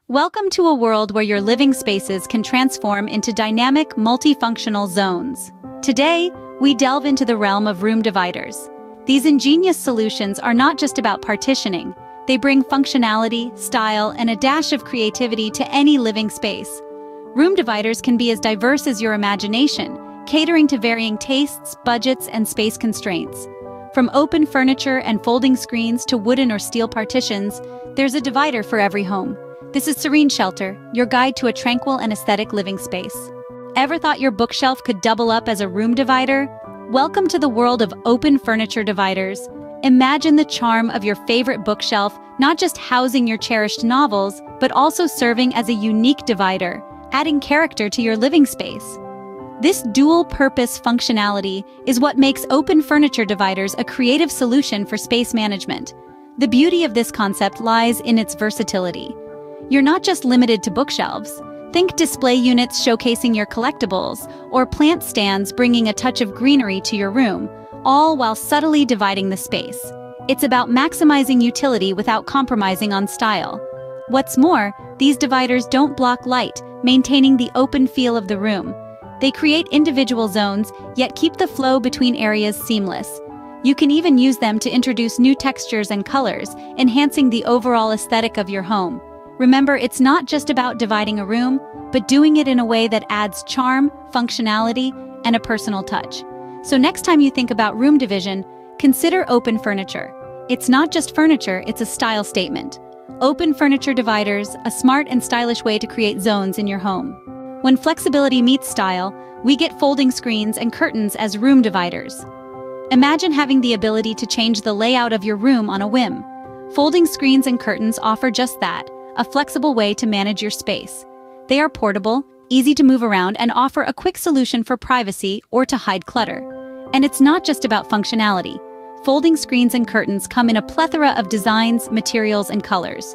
Welcome to a world where your living spaces can transform into dynamic, multifunctional zones. Today, we delve into the realm of room dividers. These ingenious solutions are not just about partitioning. They bring functionality, style, and a dash of creativity to any living space. Room dividers can be as diverse as your imagination, catering to varying tastes, budgets, and space constraints. From open furniture and folding screens to wooden or steel partitions, there's a divider for every home. This is Serene Shelter, your guide to a tranquil and aesthetic living space. Ever thought your bookshelf could double up as a room divider? Welcome to the world of open furniture dividers. Imagine the charm of your favorite bookshelf, not just housing your cherished novels, but also serving as a unique divider, adding character to your living space. This dual-purpose functionality is what makes open furniture dividers a creative solution for space management. The beauty of this concept lies in its versatility. You're not just limited to bookshelves. Think display units showcasing your collectibles, or plant stands bringing a touch of greenery to your room, all while subtly dividing the space. It's about maximizing utility without compromising on style. What's more, these dividers don't block light, maintaining the open feel of the room. They create individual zones, yet keep the flow between areas seamless. You can even use them to introduce new textures and colors, enhancing the overall aesthetic of your home. Remember, it's not just about dividing a room, but doing it in a way that adds charm, functionality, and a personal touch. So next time you think about room division, consider open furniture. It's not just furniture, it's a style statement. Open furniture dividers, a smart and stylish way to create zones in your home. When flexibility meets style, we get folding screens and curtains as room dividers. Imagine having the ability to change the layout of your room on a whim. Folding screens and curtains offer just that, a flexible way to manage your space. They are portable, easy to move around, and offer a quick solution for privacy or to hide clutter. And it's not just about functionality. Folding screens and curtains come in a plethora of designs, materials, and colors.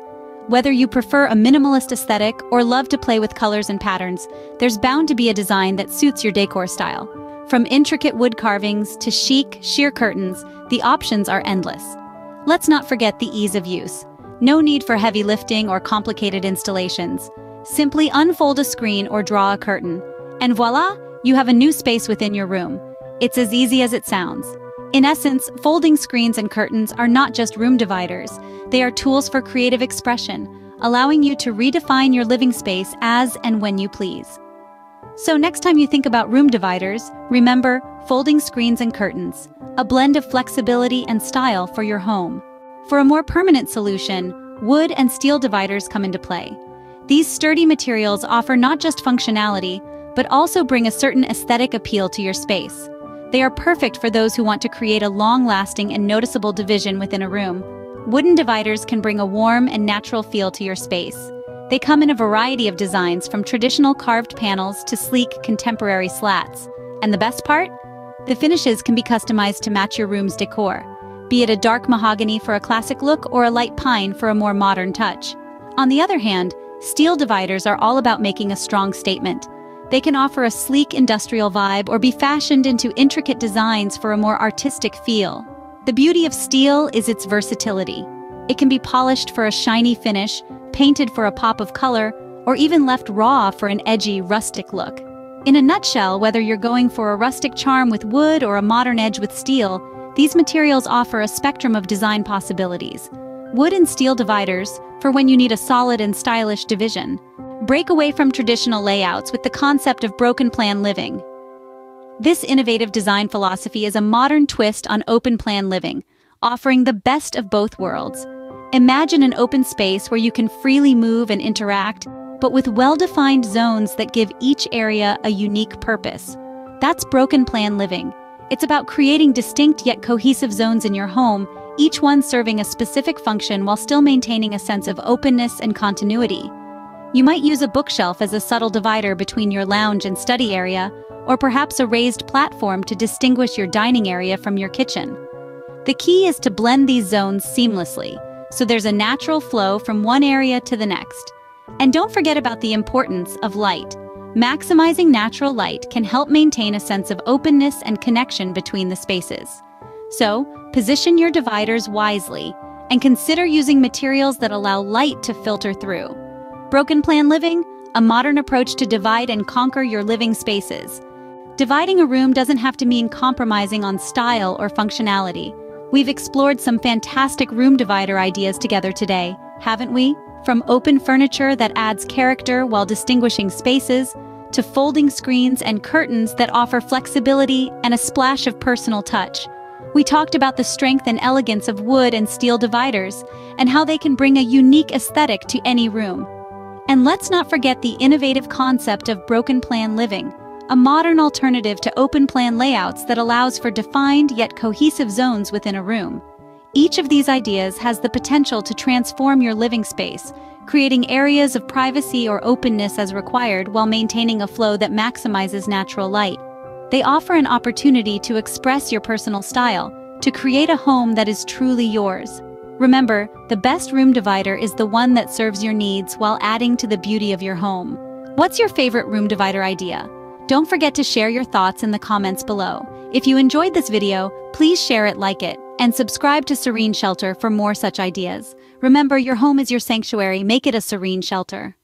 Whether you prefer a minimalist aesthetic or love to play with colors and patterns, there's bound to be a design that suits your decor style. From intricate wood carvings to chic, sheer curtains, the options are endless. Let's not forget the ease of use. No need for heavy lifting or complicated installations. Simply unfold a screen or draw a curtain, and voila, you have a new space within your room. It's as easy as it sounds. In essence, folding screens and curtains are not just room dividers. They are tools for creative expression, allowing you to redefine your living space as and when you please. So next time you think about room dividers, remember folding screens and curtains, a blend of flexibility and style for your home. For a more permanent solution, wood and steel dividers come into play. These sturdy materials offer not just functionality, but also bring a certain aesthetic appeal to your space. They are perfect for those who want to create a long-lasting and noticeable division within a room. Wooden dividers can bring a warm and natural feel to your space. They come in a variety of designs, from traditional carved panels to sleek, contemporary slats. And the best part? The finishes can be customized to match your room's decor, be it a dark mahogany for a classic look or a light pine for a more modern touch. On the other hand, steel dividers are all about making a strong statement. They can offer a sleek industrial vibe or be fashioned into intricate designs for a more artistic feel. The beauty of steel is its versatility. It can be polished for a shiny finish, painted for a pop of color, or even left raw for an edgy, rustic look. In a nutshell, whether you're going for a rustic charm with wood or a modern edge with steel, these materials offer a spectrum of design possibilities. Wood and steel dividers, for when you need a solid and stylish division. Break away from traditional layouts with the concept of broken plan living. This innovative design philosophy is a modern twist on open plan living, offering the best of both worlds. Imagine an open space where you can freely move and interact, but with well-defined zones that give each area a unique purpose. That's broken plan living. It's about creating distinct yet cohesive zones in your home, each one serving a specific function while still maintaining a sense of openness and continuity. You might use a bookshelf as a subtle divider between your lounge and study area, or perhaps a raised platform to distinguish your dining area from your kitchen. The key is to blend these zones seamlessly, so there's a natural flow from one area to the next. And don't forget about the importance of light. Maximizing natural light can help maintain a sense of openness and connection between the spaces. So, position your dividers wisely and consider using materials that allow light to filter through. Broken plan living? A modern approach to divide and conquer your living spaces. Dividing a room doesn't have to mean compromising on style or functionality. We've explored some fantastic room divider ideas together today, haven't we? From open furniture that adds character while distinguishing spaces, to folding screens and curtains that offer flexibility and a splash of personal touch. We talked about the strength and elegance of wood and steel dividers, and how they can bring a unique aesthetic to any room. And let's not forget the innovative concept of broken plan living, a modern alternative to open plan layouts that allows for defined yet cohesive zones within a room. Each of these ideas has the potential to transform your living space, creating areas of privacy or openness as required while maintaining a flow that maximizes natural light. They offer an opportunity to express your personal style, to create a home that is truly yours. Remember, the best room divider is the one that serves your needs while adding to the beauty of your home. What's your favorite room divider idea? Don't forget to share your thoughts in the comments below. If you enjoyed this video, please share it, like it, and subscribe to Serene Shelter for more such ideas. Remember, your home is your sanctuary. Make it a serene shelter.